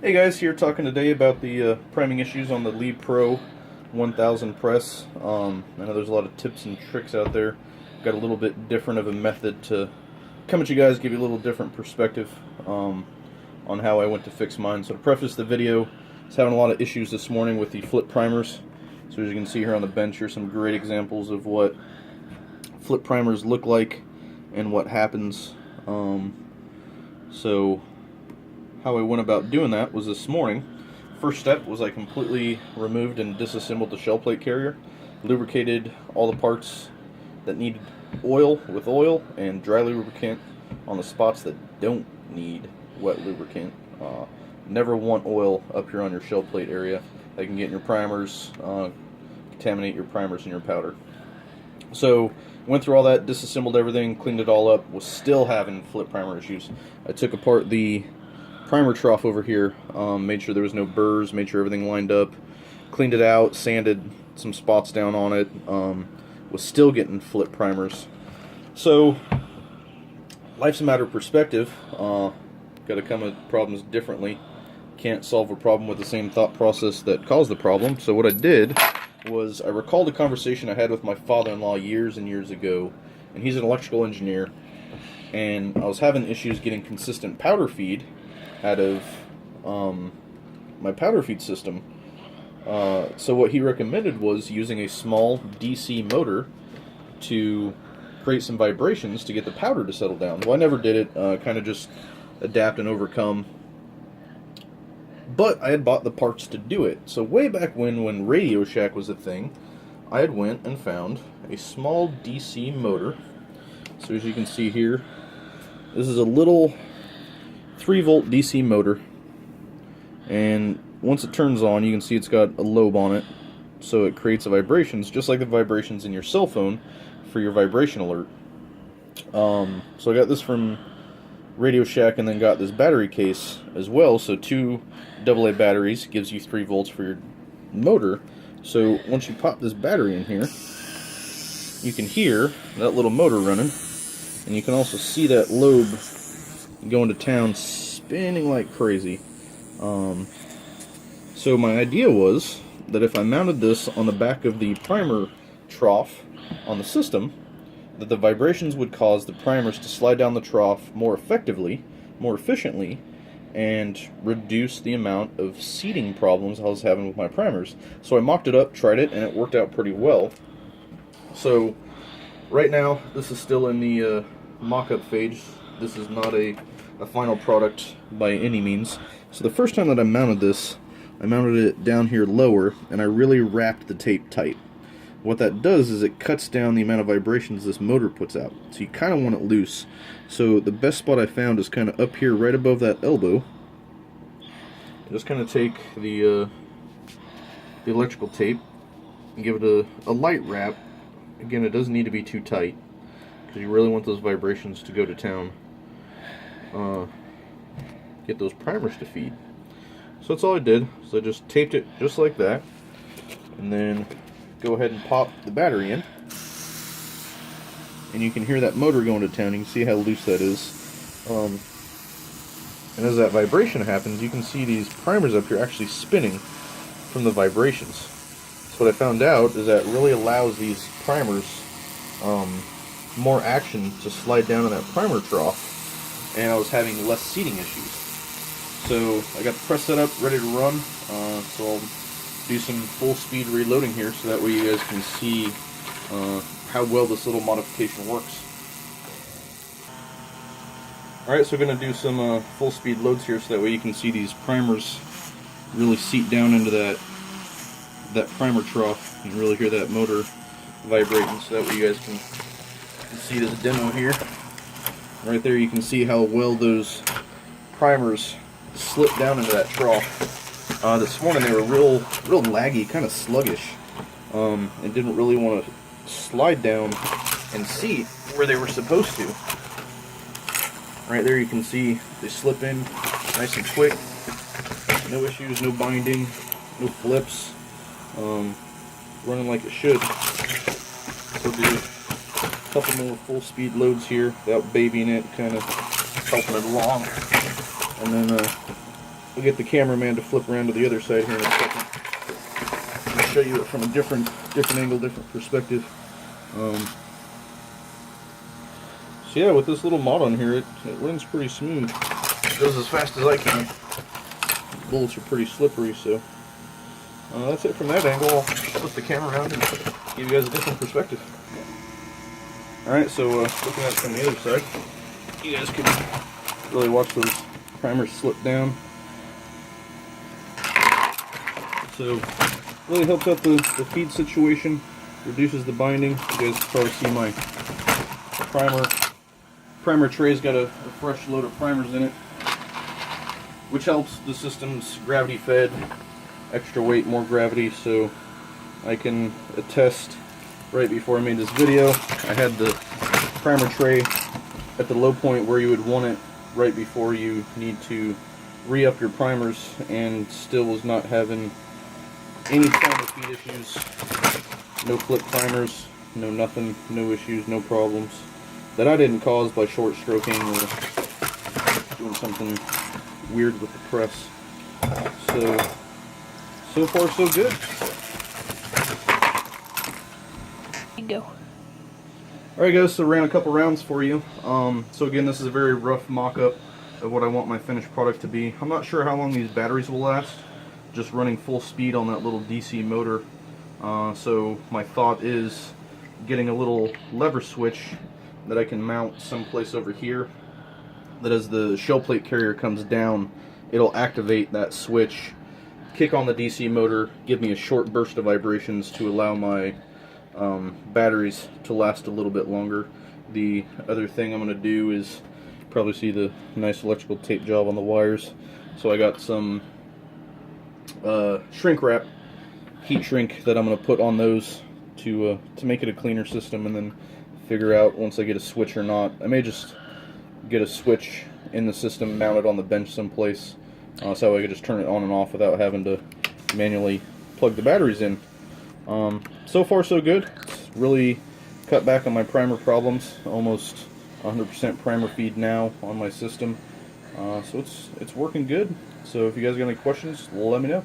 Hey guys, here talking today about the priming issues on the Lee Pro 1000 press. I know there's a lot of tips and tricks out there. Got a little bit different of a method to come at you guys, give you a little different perspective on how I went to fix mine. So to preface the video, I was having a lot of issues this morning with the flip primers. So as you can see here on the bench, here's some great examples of what flip primers look like and what happens. So how I went about doing that was this morning. First step was I completely removed and disassembled the shell plate carrier, lubricated all the parts that needed oil with oil, and dry lubricant on the spots that don't need wet lubricant. Never want oil up here on your shell plate area. That can get in your primers, contaminate your primers and your powder. So went through all that, disassembled everything, cleaned it all up, was still having flip primer issues. I took apart the primer trough over here, made sure there was no burrs, made sure everything lined up, cleaned it out, sanded some spots down on it, was still getting flip primers. So life's a matter of perspective. Got to come at problems differently. Can't solve a problem with the same thought process that caused the problem. So what I did was I recalled a conversation I had with my father-in-law years and years ago, and he's an electrical engineer, and I was having issues getting consistent powder feed out of my powder feed system. So what he recommended was using a small DC motor to create some vibrations to get the powder to settle down. Well, I never did it, kind of just adapt and overcome. But I had bought the parts to do it. So way back when Radio Shack was a thing, I had went and found a small DC motor. So as you can see here, this is a little 3-volt DC motor, and once it turns on, you can see it's got a lobe on it, so it creates the vibrations just like the vibrations in your cell phone for your vibration alert. So I got this from Radio Shack, and then got this battery case as well. So 2 AA batteries gives you 3 volts for your motor. So once you pop this battery in here, you can hear that little motor running, and you can also see that lobe going to town, spinning like crazy. So my idea was that if I mounted this on the back of the primer trough on the system, that the vibrations would cause the primers to slide down the trough more effectively, more efficiently, and reduce the amount of seating problems I was having with my primers. So I mocked it up, tried it, and it worked out pretty well. So right now, this is still in the mock-up phase. This is not a final product by any means. So the first time that I mounted this, I mounted it down here lower, and I really wrapped the tape tight. What that does is it cuts down the amount of vibrations this motor puts out. So you kind of want it loose. So the best spot I found is kind of up here right above that elbow. Just kind of take the electrical tape and give it a light wrap. Again, it doesn't need to be too tight, because you really want those vibrations to go to town. Get those primers to feed. So that's all I did. So I just taped it just like that, and then go ahead and pop the battery in, and you can hear that motor going to town. You can see how loose that is. And as that vibration happens, you can see these primers up here actually spinning from the vibrations. So what I found out is that really allows these primers more action to slide down in that primer trough, and I was having less seating issues. So I got the press set up, ready to run. So I'll do some full speed reloading here, so that way you guys can see how well this little modification works. Alright, so we're going to do some full speed loads here, so that way you can see these primers really seat down into that primer trough and really hear that motor vibrating, so that way you guys can see it as a demo here. Right there you can see how well those primers slip down into that trough. This morning they were real laggy, kind of sluggish, and didn't really want to slide down and seat where they were supposed to. Right there you can see they slip in nice and quick. No issues, no binding, no flips. Running like it should. So do a couple more full speed loads here without babying it, kind of helping it along. And then I'll get the cameraman to flip around to the other side here in a second. I'll show you it from a different angle, different perspective. So yeah, with this little mod on here, it runs pretty smooth. It goes as fast as I can. The bullets are pretty slippery, so that's it from that angle. I'll flip the camera around and give you guys a different perspective. Alright, so looking at it from the other side, you guys can really watch those primers slip down. So, really helps out the feed situation, reduces the binding. You guys can probably see my primer tray's got a fresh load of primers in it, which helps the system's gravity fed, extra weight, more gravity. So I can attest, right before I made this video, I had the primer tray at the low point where you would want it right before you need to re-up your primers, and still was not having any primer feed issues. No flip primers, no nothing, no issues, no problems that I didn't cause by short stroking or doing something weird with the press. So far so good. Go. Alright guys, so ran a couple rounds for you. So again, this is a very rough mock-up of what I want my finished product to be. I'm not sure how long these batteries will last, just running full speed on that little DC motor. So my thought is getting a little lever switch that I can mount someplace over here, that as the shell plate carrier comes down, it'll activate that switch, kick on the DC motor, give me a short burst of vibrations to allow my batteries to last a little bit longer. The other thing I'm going to do is, probably see the nice electrical tape job on the wires, so I got some shrink wrap, heat shrink, that I'm going to put on those to make it a cleaner system, and then figure out once I get a switch or not. I may just get a switch in the system mounted on the bench someplace, so I could just turn it on and off without having to manually plug the batteries in. So far so good. It's really cut back on my primer problems. Almost 100% primer feed now on my system. So it's working good. So if you guys got any questions, let me know.